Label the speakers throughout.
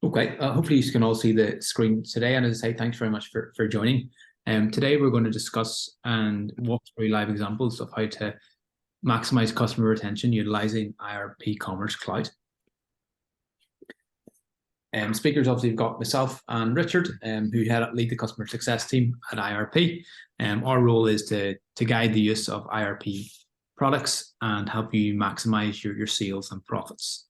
Speaker 1: Okay, hopefully you can all see the screen today. And as I say, thanks very much for joining. Today we're going to discuss and walk through live examples of how to maximize customer retention utilizing IRP Commerce Cloud. Speakers obviously have got myself and Richard, who lead the customer success team at IRP. Our role is to guide the use of IRP products and help you maximize your sales and profits.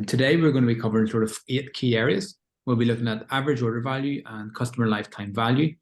Speaker 1: Today we're going to be covering sort of 8 key areas. We'll be looking at average order value and customer lifetime value,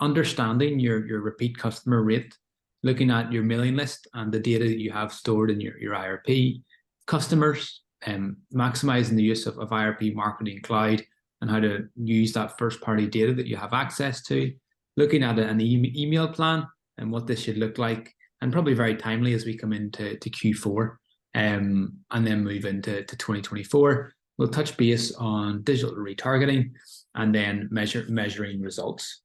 Speaker 1: understanding your repeat customer rate, looking at your mailing list and the data that you have stored in your IRP, customers, maximizing the use of IRP Marketing Cloud and how to use that first-party data that you have access to, looking at an email plan and what this should look like, and probably very timely as we come into Q4. And then move into 2024. We'll touch base on digital retargeting and then measuring results.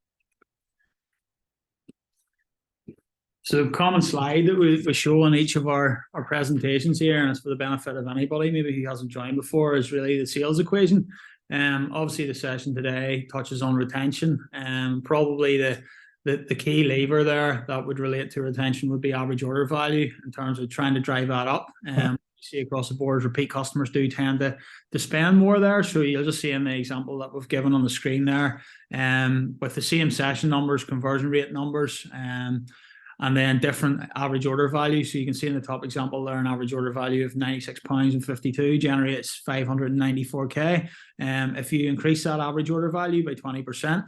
Speaker 2: So common slide that we show on each of our presentations here, and it's for the benefit of anybody maybe who hasn't joined before, is really the sales equation. Obviously the session today touches on retention, and probably the key lever there that would relate to retention would be average order value in terms of trying to drive that up. You see across the board, repeat customers do tend to spend more there. So you'll just see in the example that we've given on the screen there, with the same session numbers, conversion rate numbers, and then different average order value. So you can see in the top example there, an average order value of £96.52 generates 594k. If you increase that average order value by 20%,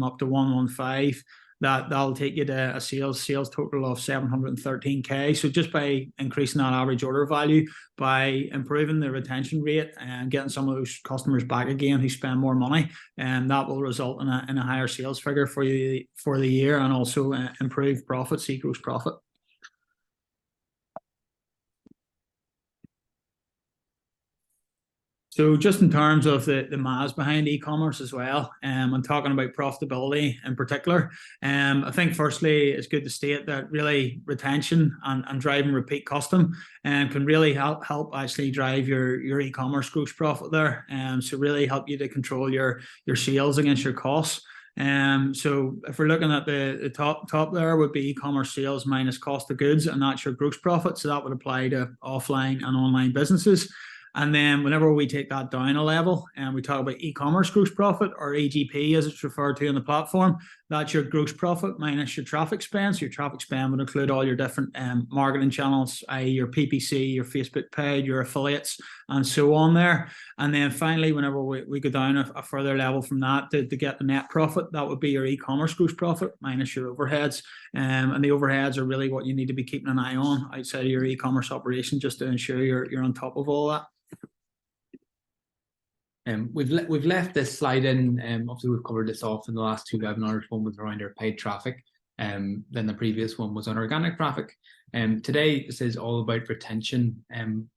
Speaker 2: up to 115, that'll take you to a sales total of 713k. So just by increasing that average order value, by improving the retention rate and getting some of those customers back again who spend more money, and that will result in a higher sales figure for you for the year, and also improve profit, see gross profit. So just in terms of the maths behind e-commerce as well, I'm talking about profitability in particular. I think firstly, it's good to state that really retention and driving repeat custom can really help actually drive your e-commerce gross profit there. So really help you to control your sales against your costs. So if we're looking at the top there would be e-commerce sales minus cost of goods, and that's your gross profit. So that would apply to offline and online businesses. And then whenever we take that down a level and we talk about e-commerce gross profit, or EGP as it's referred to in the platform, that's your gross profit minus your traffic spend. So your traffic spend would include all your different marketing channels, i.e. your PPC, your Facebook page, your affiliates, and so on there. And then finally, whenever we go down a further level from that to get the net profit, that would be your e-commerce gross profit minus your overheads. And the overheads are really what you need to be keeping an eye on outside of your e-commerce operation, just to ensure you're on top of all that.
Speaker 1: We've left this slide in. Obviously, we've covered this off in the last 2 webinars. One was around our paid traffic, then the previous one was on organic traffic. Today, this is all about retention,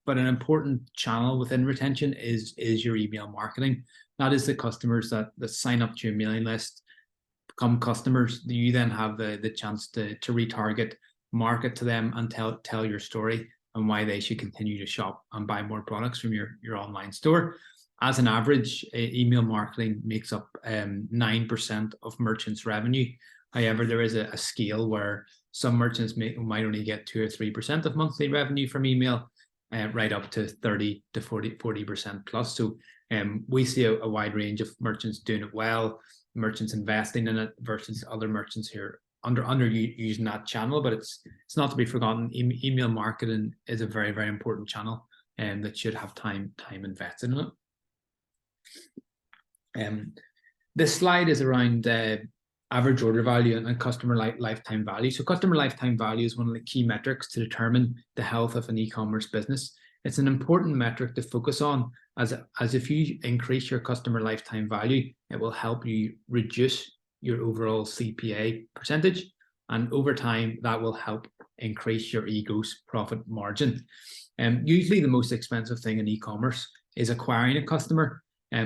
Speaker 1: but an important channel within retention is your email marketing. That is the customers that sign up to your mailing list, become customers. You then have the chance to retarget, market to them, and tell your story and why they should continue to shop and buy more products from your online store. As an average, email marketing makes up 9% of merchants' revenue. However, there is a scale where some merchants might only get 2 or 3% of monthly revenue from email, right up to 30 to 40% plus. So we see a wide range of merchants doing it well, merchants investing in it versus other merchants who are under using that channel. But it's not to be forgotten. Email marketing is a very, very important channel, and that should have time invested in it. This slide is around average order value and customer lifetime value. So customer lifetime value is one of the key metrics to determine the health of an e-commerce business. It's an important metric to focus on, as if you increase your customer lifetime value, it will help you reduce your overall CPA percentage, and over time that will help increase your gross profit margin. Usually the most expensive thing in e-commerce is acquiring a customer.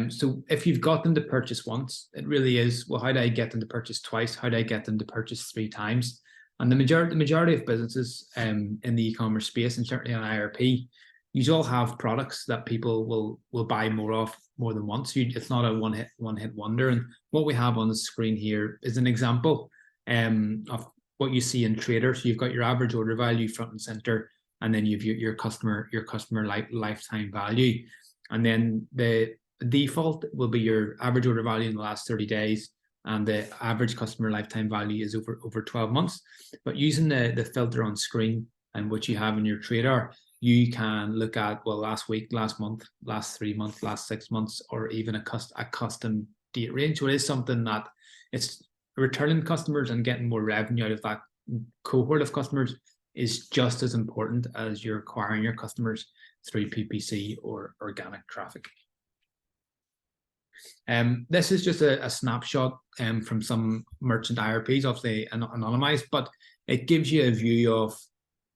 Speaker 1: So if you've got them to purchase once, it really is, well, how do I get them to purchase twice? How do I get them to purchase 3 times? And the majority of businesses in the e-commerce space, and certainly on IRP, you all have products that people will buy more than once. It's not a one hit wonder. And what we have on the screen here is an example of what you see in Trader. So you've got your average order value front and center, and then you've your customer lifetime value, and then the default will be your average order value in the last 30 days, and the average customer lifetime value is over 12 months. But using the filter on screen and what you have in your Trader, you can look at, well, last week, last month, last 3 months, last 6 months, or even a custom date range. So it is something that it's returning customers and getting more revenue out of that cohort of customers is just as important as you're acquiring your customers through PPC or organic traffic. This is just a snapshot from some merchant IRPs, obviously anonymized, but it gives you a view of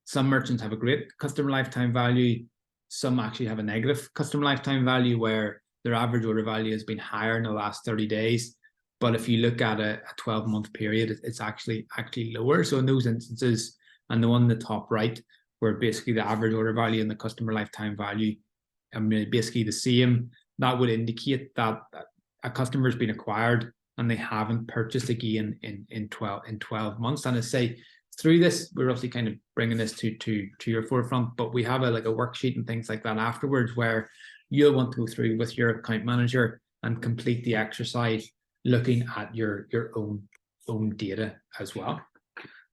Speaker 1: some merchants have a great customer lifetime value. Some actually have a negative customer lifetime value where their average order value has been higher in the last 30 days. But if you look at a 12-month period, it's actually lower. So in those instances, and the one in the top right, where basically the average order value and the customer lifetime value are basically the same, that would indicate that a customer has been acquired and they haven't purchased again in 12 months. And I say through this, we're obviously kind of bringing this to your forefront, but we have a worksheet and things like that afterwards where you'll want to go through with your account manager and complete the exercise looking at your own data as well.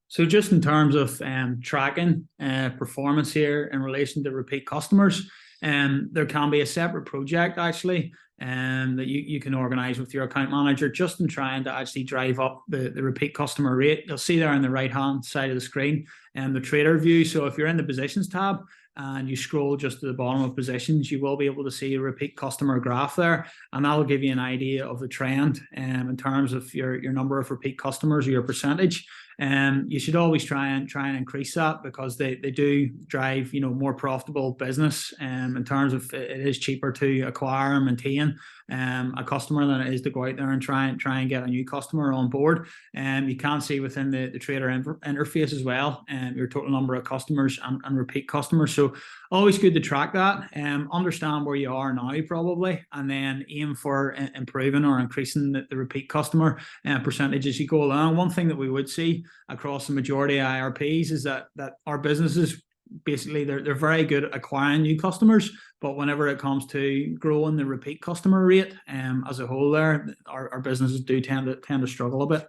Speaker 2: So just in terms of tracking performance here in relation to repeat customers, there can be a separate project actually that you can organize with your account manager just in trying to actually drive up the repeat customer rate. You'll see there on the right hand side of the screen the trader view. So if you're in the positions tab and you scroll just to the bottom of positions, you will be able to see a repeat customer graph there, and that'll give you an idea of the trend in terms of your number of repeat customers or your percentage. You should always try and increase that because they do drive more profitable business in terms of it is cheaper to acquire and maintain a customer than it is to go out there and try and get a new customer on board. You can see within the trader interface as well your total number of customers and repeat customers. So always good to track that, understand where you are now probably, and then aim for improving or increasing the repeat customer percentage as you go along. One thing that we would see across the majority of IRPs is that our businesses basically they're very good at acquiring new customers, but whenever it comes to growing the repeat customer rate as a whole, there our businesses do tend to struggle a bit.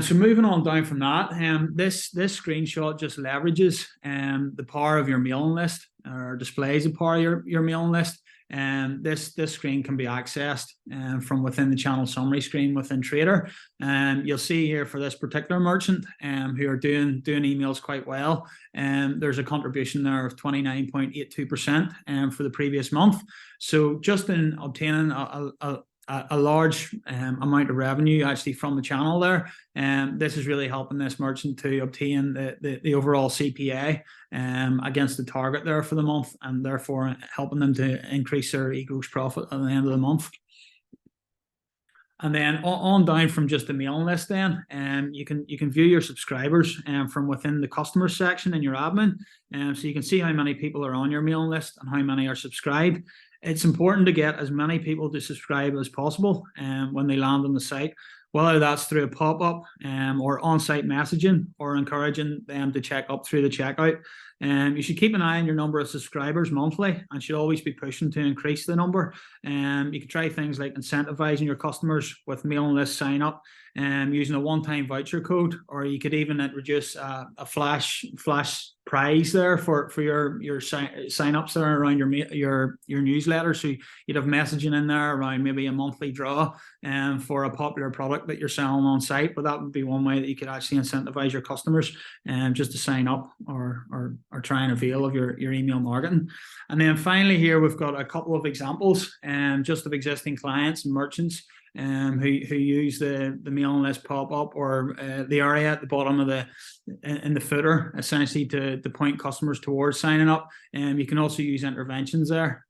Speaker 2: So moving on down from that, this screenshot just leverages the power of your mailing list, or displays the power of your mailing list. This screen can be accessed from within the channel summary screen within Trader. You'll see here for this particular merchant who are doing emails quite well, there's a contribution there of 29.82% for the previous month. So just in obtaining a large amount of revenue actually from the channel there, this is really helping this merchant to obtain the overall CPA against the target there for the month, and therefore helping them to increase their gross profit at the end of the month. And then on down from just the mailing list, then you can view your subscribers from within the customer section in your admin, so you can see how many people are on your mailing list and how many are subscribed. It's important to get as many people to subscribe as possible when they land on the site, whether that's through a pop-up or on-site messaging, or encouraging them to check up through the checkout. You should keep an eye on your number of subscribers monthly and should always be pushing to increase the number. You can try things like incentivizing your customers with mailing list sign up using a one-time voucher code, or you could even introduce a flash prize there for your sign-ups there around your newsletter. So you'd have messaging in there around maybe a monthly draw for a popular product that you're selling on site. But that would be one way that you could actually incentivize your customers just to sign up or try and avail of your email marketing. And then finally here we've got a couple of examples just of existing clients and merchants who use the mailing list pop up or the area at the bottom of in the footer, essentially to point customers towards signing up. You can also use interventions there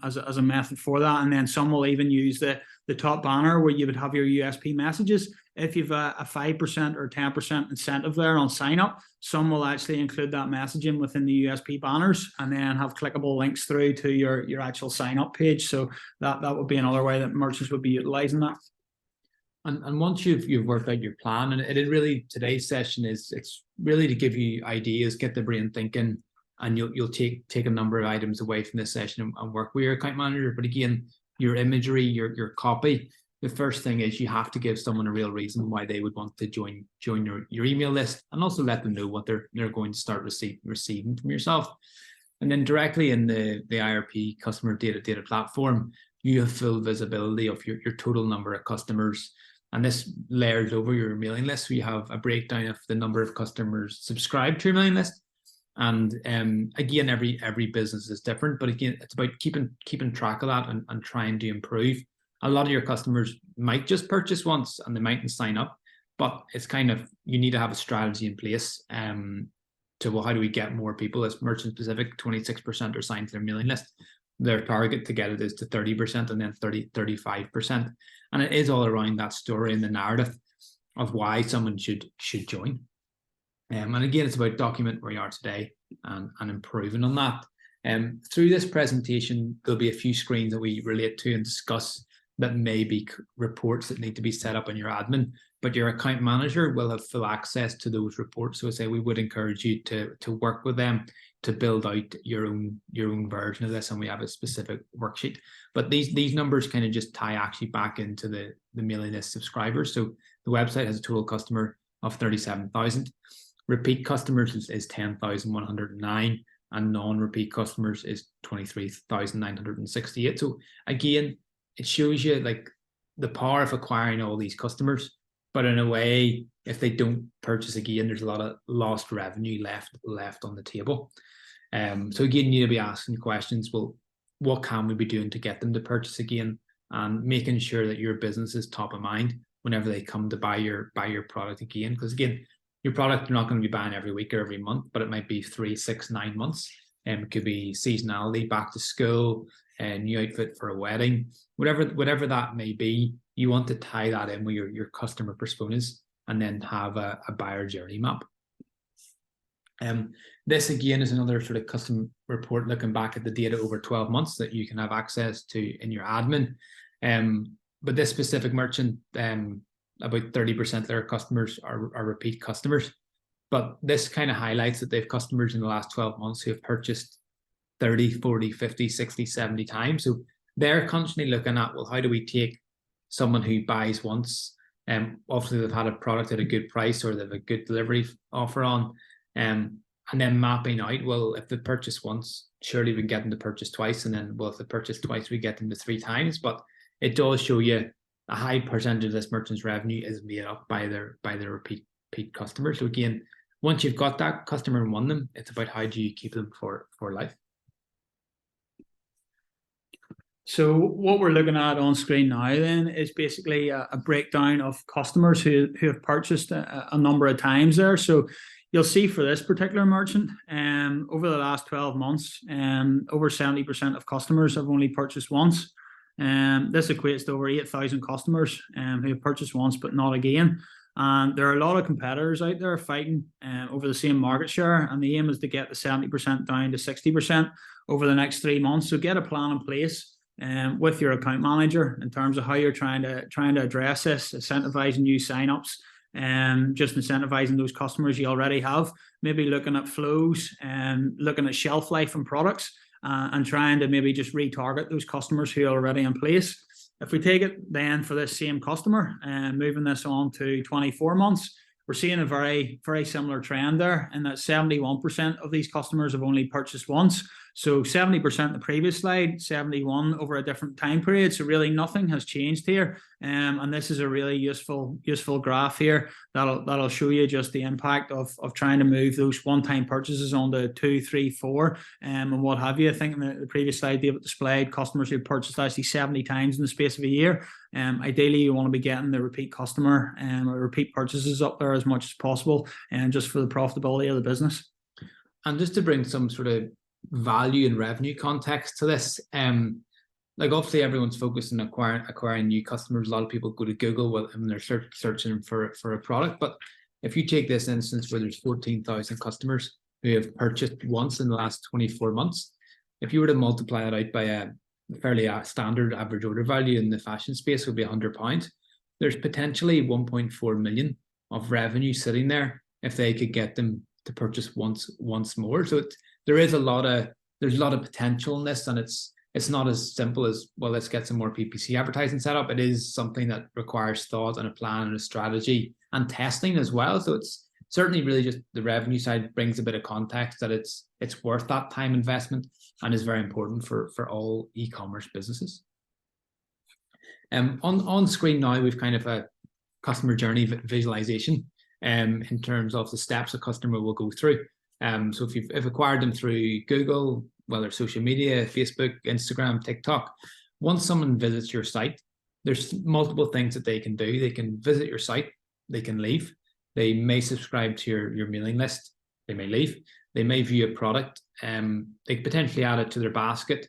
Speaker 2: as a method for that. And then some will even use the top banner where you would have your USP messages. If you've a 5% or 10% incentive there on sign up, some will actually include that messaging within the USP banners and then have clickable links through to your actual sign up page. So that would be another way that merchants would be utilizing that.
Speaker 1: And once you've worked out your plan, and it really, today's session it's really to give you ideas, get the brain thinking, and you'll take a number of items away from this session and work with your account manager. But again, your imagery, your copy, the first thing is you have to give someone a real reason why they would want to join your email list, and also let them know what they're going to start receiving from yourself. And then directly in the IRP customer data platform, you have full visibility of your total number of customers. And this layers over your mailing list. So you have a breakdown of the number of customers subscribed to your mailing list. And again, every business is different, but again, it's about keeping track of that and trying to improve. A lot of your customers might just purchase once and they mightn't sign up, but it's kind of, you need to have a strategy in place to, well, how do we get more people? It's merchant specific. 26% are signed to their mailing list. Their target to get it is to 30% and then 35%. And it is all around that story and the narrative of why someone should join. And again, it's about document where you are today and improving on that. Through this presentation, there'll be a few screens that we relate to and discuss that may be reports that need to be set up on your admin, but your account manager will have full access to those reports. So I say we would encourage you to work with them to build out your own version of this, and we have a specific worksheet. But these numbers kind of just tie actually back into the mailing list subscribers. So the website has a total customer of 37,000. Repeat customers is 10,109, and non-repeat customers is 23,968. So again, it shows you like the power of acquiring all these customers, but in a way, if they don't purchase again, there's a lot of lost revenue left on the table. So again, you need to be asking questions. Well, what can we be doing to get them to purchase again, and making sure that your business is top of mind whenever they come to buy your product again? Because again, your product, you're not going to be buying every week or every month, but it might be 3, 6, 9 months. It could be seasonality, back to school, a new outfit for a wedding, whatever that may be. You want to tie that in with your customer personas and then have a buyer journey map. This again is another sort of custom report looking back at the data over 12 months that you can have access to in your admin. But this specific merchant, about 30% of their customers are repeat customers. But this kind of highlights that they have customers in the last 12 months who have purchased 30, 40, 50, 60, 70 times. So they're constantly looking at, well, how do we take someone who buys once, obviously they've had a product at a good price or they have a good delivery offer on, and then mapping out, well, if they purchase once, surely we can get them to purchase twice. And then, well, if they purchase twice, we get them to 3 times. But it does show you a high percentage of this merchant's revenue is made up by their repeat customers. So again, once you've got that customer and won them, it's about how do you keep them for life.
Speaker 2: So what we're looking at on screen now then is basically a breakdown of customers who have purchased a number of times there. So you'll see for this particular merchant, over the last 12 months, over 70% of customers have only purchased once. This equates to over 8,000 customers who have purchased once but not again. And there are a lot of competitors out there fighting over the same market share, and the aim is to get the 70% down to 60% over the next 3 months. So get a plan in place with your account manager in terms of how you're trying to address this, incentivizing new signups, just incentivizing those customers you already have, maybe looking at flows and looking at shelf life and products, and trying to maybe just retarget those customers who are already in place. If we take it then for this same customer and moving this on to 24 months, we're seeing a very, very similar trend there, in that 71% of these customers have only purchased once. So 70% the previous slide, 71 over a different time period. So really nothing has changed here. And this is a really useful graph here that'll show you just the impact of trying to move those one-time purchases onto 2, 3, 4, and what have you. I think in the previous slide David displayed customers who purchased actually 70 times in the space of a year. Ideally, you want to be getting the repeat customer and repeat purchases up there as much as possible, and just for the profitability of the business.
Speaker 1: And just to bring some sort of value and revenue context to this, like obviously everyone's focused on acquiring new customers. A lot of people go to Google when they're searching for a product. But if you take this instance where there's 14,000 customers who have purchased once in the last 24 months, if you were to multiply it out by a fairly standard average order value in the fashion space would be £100, there's potentially 1.4 million of revenue sitting there if they could get them to purchase once more. So there's a lot of potential in this, and it's not as simple as, well, let's get some more PPC advertising set up. It is something that requires thought and a plan and a strategy and testing as well. So it's certainly really just the revenue side brings a bit of context that it's worth that time investment and is very important for all e-commerce businesses. On screen now, we've kind of a customer journey visualization in terms of the steps a customer will go through. So if you've acquired them through Google, whether social media, Facebook, Instagram, TikTok, once someone visits your site, there's multiple things that they can do. They can visit your site, they can leave, they may subscribe to your mailing list, they may leave, they may view a product, they potentially add it to their basket,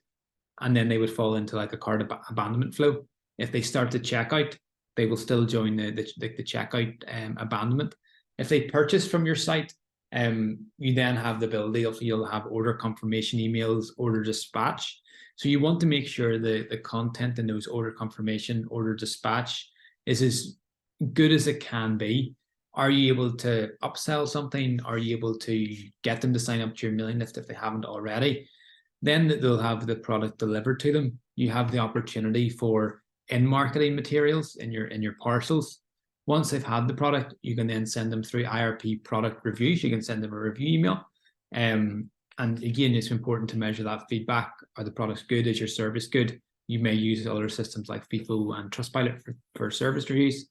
Speaker 1: and then they would fall into like a cart abandonment flow. If they start to checkout, they will still join the checkout abandonment. If they purchase from your site, you then have the ability of, you'll have order confirmation emails, order dispatch. So you want to make sure the content in those order confirmation, order dispatch is as good as it can be. Are you able to upsell something? Are you able to get them to sign up to your mailing list if they haven't already? Then they'll have the product delivered to them. You have the opportunity for in-marketing materials in your parcels. Once they've had the product, you can then send them through IRP product reviews. You can send them a review email. And again, it's important to measure that feedback. Are the products good? Is your service good? You may use other systems like FIFO and Trustpilot for service reviews.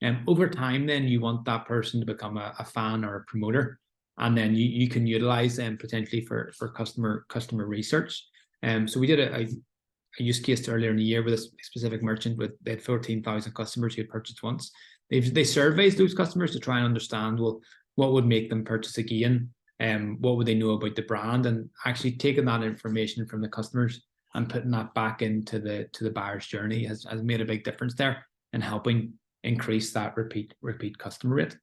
Speaker 1: And over time, then you want that person to become a fan or a promoter. And then you can utilize them potentially for customer research. So we did a use case earlier in the year with a specific merchant they had 14,000 customers who had purchased once. They surveyed those customers to try and understand, well, what would make them purchase again, what would they know about the brand, and actually taking that information from the customers and putting that back into the buyer's journey has made a big difference there and helping increase that repeat customer rate.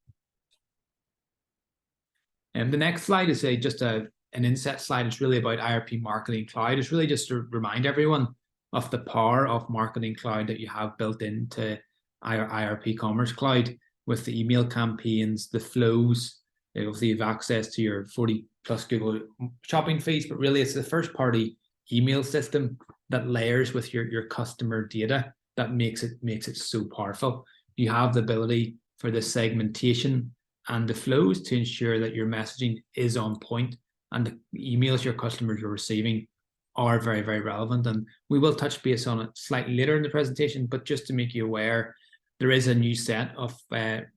Speaker 1: And the next slide is just an inset slide. It's really about IRP Marketing Cloud. It's really just to remind everyone of the power of Marketing Cloud that you have built into IRP Commerce Cloud with the email campaigns, the flows. Obviously, you have access to your 40+ Google shopping feeds, but really it's the first party email system that layers with your customer data that makes it so powerful. You have the ability for the segmentation and the flows to ensure that your messaging is on point and the emails your customers are receiving are very, very relevant. And we will touch base on it slightly later in the presentation, but just to make you aware, there is a new set of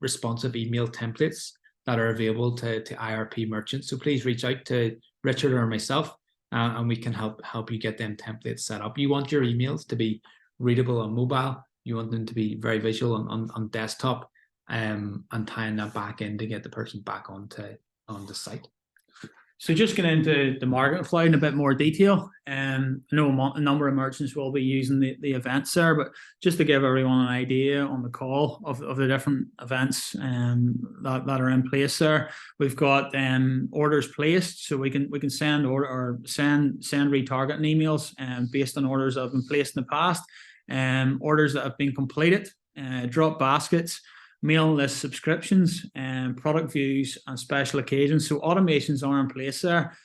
Speaker 1: responsive email templates that are available to IRP merchants. So please reach out to Richard or myself, and we can help you get them templates set up. You want your emails to be readable on mobile. You want them to be very visual on desktop, and tying that back in to get the person back on the site.
Speaker 2: So just get into the Marketing Cloud in a bit more detail. I know a number of merchants will be using the events there, but just to give everyone an idea on the call of the different events that are in place there. We've got orders placed, so we can send send retargeting emails based on orders that have been placed in the past, orders that have been completed, drop baskets, mailing list subscriptions, product views, and special occasions. So automations are in place there.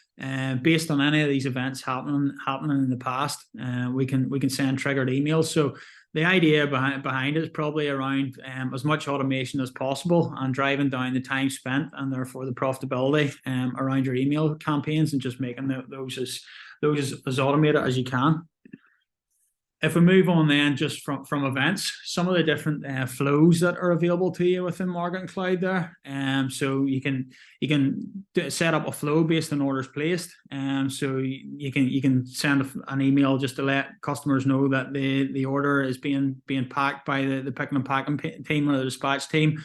Speaker 2: Based on any of these events happening in the past, we can send triggered emails. So the idea behind it is probably around as much automation as possible and driving down the time spent and therefore the profitability around your email campaigns and just making those as automated as you can. If we move on then just from events, some of the different flows that are available to you within Marketing Cloud there. So you can set up a flow based on orders placed. So you can send an email just to let customers know that the order is being packed by the picking and packing team or the dispatch team.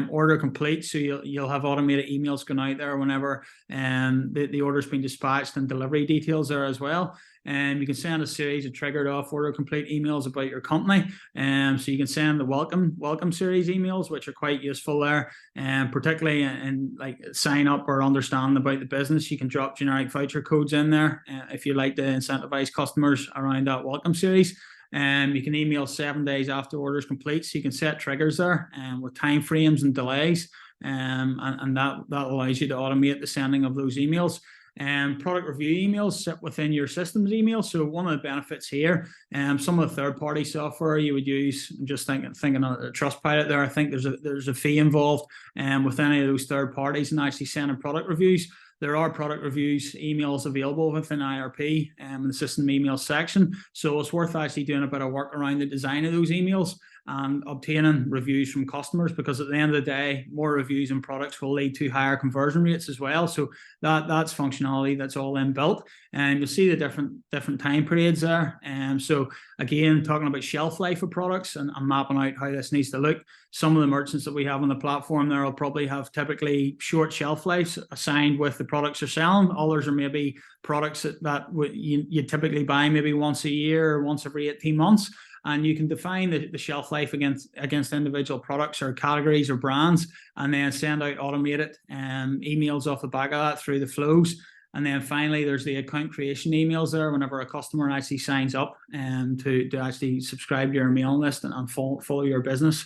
Speaker 2: Order complete. So you'll have automated emails going out there whenever the order's been dispatched and delivery details there as well. You can send a series of triggered off order complete emails about your company. So you can send the welcome series emails, which are quite useful there. Particularly in like sign up or understand about the business. You can drop generic voucher codes in there if you like to incentivize customers around that welcome series. You can email 7 days after orders complete. So you can set triggers there with time frames and delays. And that allows you to automate the sending of those emails. Product review emails sit within your system's email. So one of the benefits here, some of the third-party software you would use, just thinking of Trustpilot there, I think there's a fee involved with any of those third parties and actually sending product reviews. There are product reviews emails available within IRP in the system email section. So it's worth actually doing a bit of work around the design of those emails and obtaining reviews from customers, because at the end of the day, more reviews and products will lead to higher conversion rates as well. So that's functionality that's all inbuilt, and you'll see the different time periods there. So again, talking about shelf life of products and mapping out how this needs to look. Some of the merchants that we have on the platform there will probably have typically short shelf lives assigned with the products they're selling. Others are maybe products that you typically buy maybe once a year or once every 18 months. And you can define the shelf life against individual products or categories or brands, and then send out automated emails off the back of that through the flows. And then finally, there's the account creation emails there whenever a customer actually signs up to actually subscribe to your mailing list and follow your business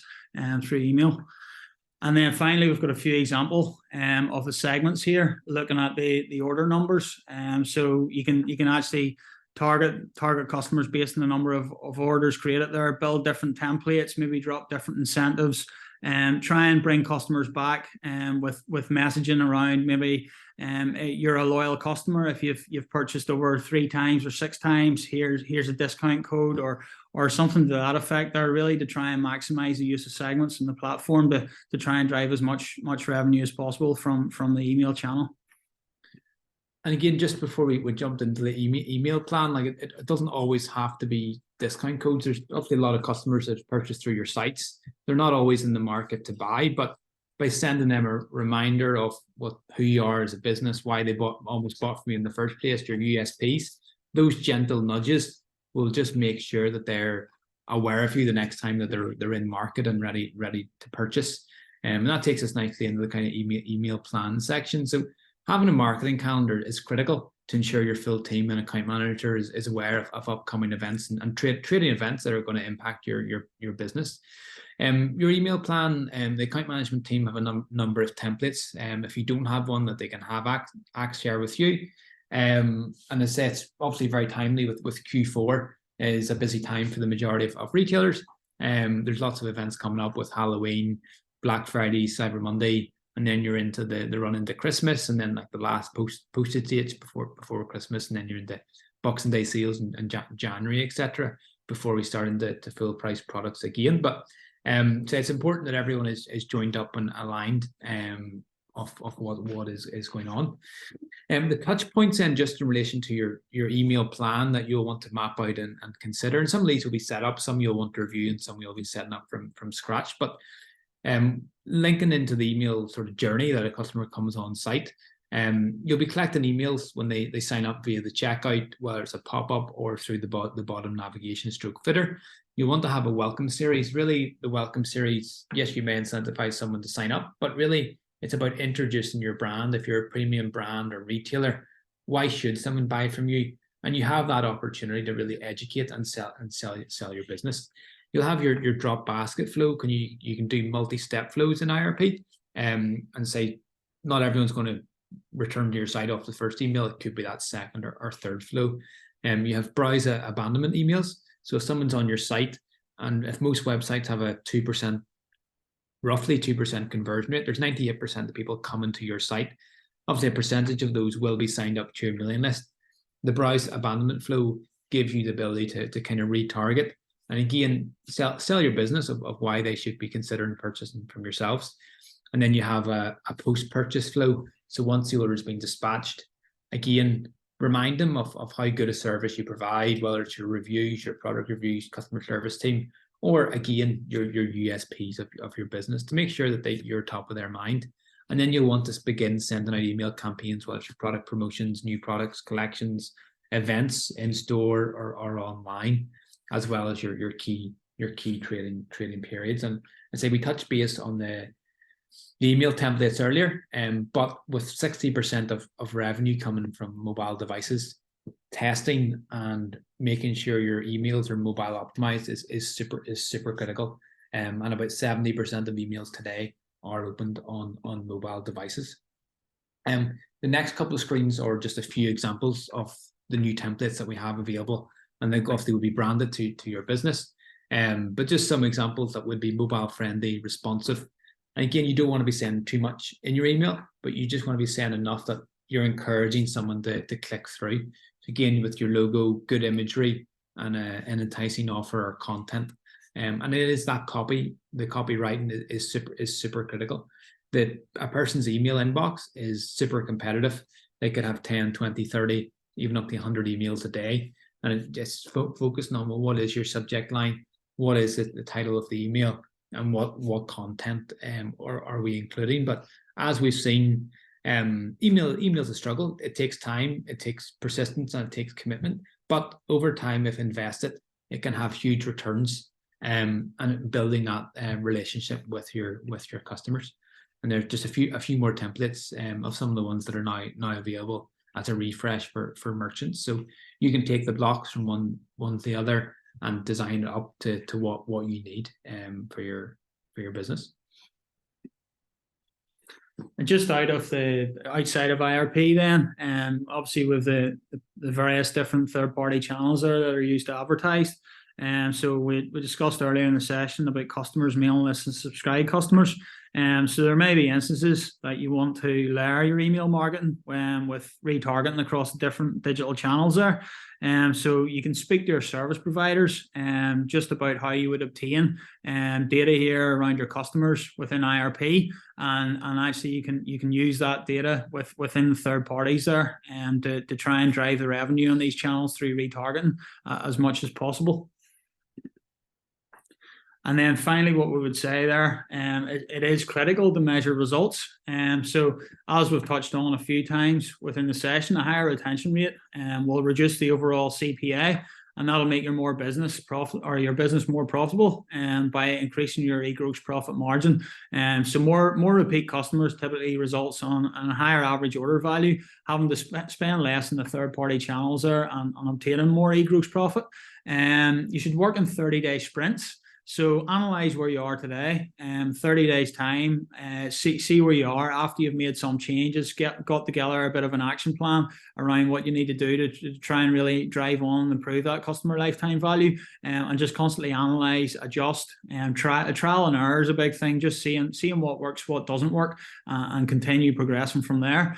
Speaker 2: through email. And then finally, we've got a few examples of the segments here, looking at the order numbers. So you can actually target customers based on the number of orders created there, build different templates, maybe drop different incentives, and try and bring customers back with messaging around maybe you're a loyal customer. If you've purchased over 3 times or 6 times, here's a discount code or something to that effect there, really to try and maximize the use of segments in the platform to try and drive as much revenue as possible from the email channel.
Speaker 1: And again, just before we jumped into the email plan, like it doesn't always have to be discount codes. There's obviously a lot of customers that purchase through your sites. They're not always in the market to buy, but by sending them a reminder of who you are as a business, why they almost bought from you in the first place, your USPs, those gentle nudges will just make sure that they're aware of you the next time that they're in market and ready to purchase. And that takes us nicely into the kind of email plan section. So having a marketing calendar is critical to ensure your full team and account manager is aware of upcoming events and trading events that are going to impact your business. Your email plan, the account management team have a number of templates. If you don't have one that they can have share with you. And as I say, it's obviously very timely with Q4 is a busy time for the majority of retailers. There's lots of events coming up with Halloween, Black Friday, Cyber Monday, and then you're into the run into Christmas, and then like the last posted dates before Christmas, and then you're into Boxing Day sales and January, etc. Before we start into full price products again. But so it's important that everyone is joined up and aligned of what is going on. The touch points then just in relation to your email plan that you'll want to map out and consider. And some of these will be set up, some you'll want to review, and some you'll be setting up from scratch. But linking into the email sort of journey that a customer comes on site, you'll be collecting emails when they sign up via the checkout, whether it's a pop-up or through the bottom navigation stroke footer. You want to have a welcome series. Really, the welcome series, yes, you may incentivize someone to sign up, but really it's about introducing your brand. If you're a premium brand or retailer, why should someone buy from you? And you have that opportunity to really educate and sell your business. You'll have your drop basket flow. You can do multi-step flows in IRP, and say not everyone's going to return to your site off the first email. It could be that second or third flow. You have browse abandonment emails. So if someone's on your site And if most websites have a 2%, roughly 2% conversion rate, there's 98% of people coming to your site. Obviously, a percentage of those will be signed up to your mailing list. The browse abandonment flow gives you the ability to kind of retarget and again sell your business of why they should be considering purchasing from yourselves. And then you have a post-purchase flow. So once the order has been dispatched, again, remind them of how good a service you provide, whether it's your reviews, your product reviews, customer service team, or again, your USPs of your business to make sure that you're top of their mind. And then you'll want to begin sending out email campaigns, whether it's your product promotions, new products, collections, events in store or online, as well as your key trading periods. And I say we touched base on the email templates earlier, but with 60% of revenue coming from mobile devices, testing and making sure your emails are mobile optimized is super critical. And about 70% of emails today are opened on mobile devices. The next couple of screens are just a few examples of the new templates that we have available, and they obviously will be branded to your business. But just some examples that would be mobile friendly, responsive. And again, you don't want to be sending too much in your email, but you just want to be saying enough that you're encouraging someone to click through. So again, with your logo, good imagery, and an enticing offer or content. And it is that the copywriting is super critical. That a person's email inbox is super competitive. They could have 10, 20, 30, even up to 100 emails a day. And it just focusing on, well, what is your subject line? What is it, the title of the email? And what content are we including? But as we've seen, email is a struggle. It takes time, it takes persistence, and it takes commitment. But over time, if invested, it can have huge returns. And building that relationship with your customers. And there's just a few more templates of some of the ones that are now available as a refresh for merchants. So you can take the blocks from one to the other and design it up to what you need for your business.
Speaker 2: And just outside of IRP then, obviously with the various different third-party channels there that are used to advertise. And so we discussed earlier in the session about customers, mailing lists, and subscribe customers. So there may be instances that you want to layer your email marketing with retargeting across different digital channels there. So you can speak to your service providers just about how you would obtain data here around your customers within IRP, and actually you can use that data within the third parties there to try and drive the revenue on these channels through retargeting as much as possible. And then finally, what we would say there, it is critical to measure results. So as we've touched on a few times within the session, a higher retention rate will reduce the overall CPA, and that'll make your business more profitable by increasing your gross profit margin. So more repeat customers typically results on a higher average order value, having to spend less in the third-party channels there and obtaining more gross profit. You should work in 30-day sprints. So analyze where you are today, 30 days time, see where you are after you've made some changes, got together a bit of an action plan around what you need to do to try and really drive on and improve that customer lifetime value, and just constantly analyze, adjust, and trial and error is a big thing, just seeing what works, what doesn't work, and continue progressing from there.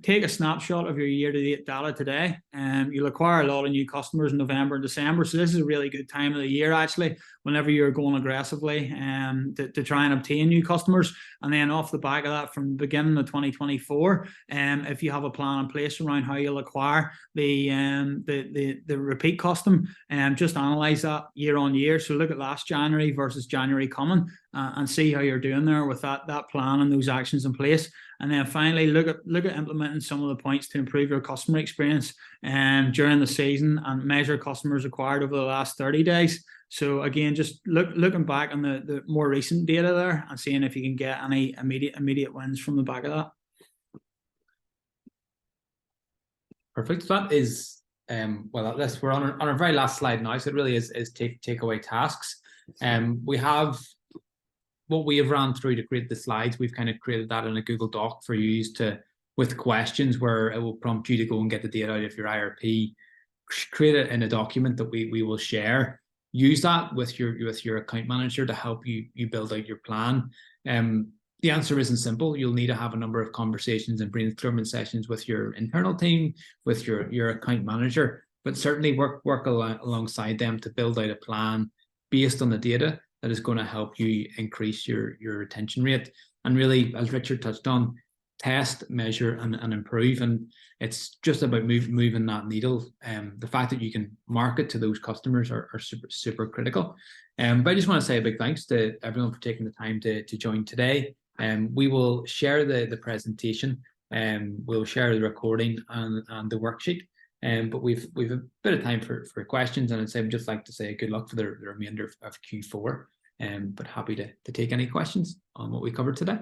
Speaker 2: Take a snapshot of your year-to-date data today. You'll acquire a lot of new customers in November and December, so this is a really good time of the year actually, whenever you're going aggressively to try and obtain new customers. And then off the back of that, from the beginning of 2024, if you have a plan in place around how you'll acquire the repeat custom, just analyze that year on year. So look at last January versus January coming, and see how you're doing there with that plan and those actions in place. And then finally, look at implementing some of the points to improve your customer experience during the season, and measure customers acquired over the last 30 days. So again, just looking back on the more recent data there and seeing if you can get any immediate wins from the back of that.
Speaker 1: Perfect. So that is we're on our very last slide now. So it really is takeaway tasks. We have what we have ran through to create the slides. We've kind of created that in a Google Doc for you with questions where it will prompt you to go and get the data out of your IRP, create it in a document that we will share. use that with your account manager to help you build out your plan. The answer isn't simple. You'll need to have a number of conversations and brainstorming sessions with your internal team, with your account manager, but certainly work alongside them to build out a plan based on the data that is going to help you increase your retention rate. And really, as Richard touched on, test, measure, and improve. And it's just about moving that needle. The fact that you can market to those customers are super critical. But I just want to say a big thanks to everyone for taking the time to join today. We will share the presentation, we'll share the recording and the worksheet. But we've a bit of time for questions, and I'd just like to say good luck for the remainder of Q4. But happy to take any questions on what we covered today.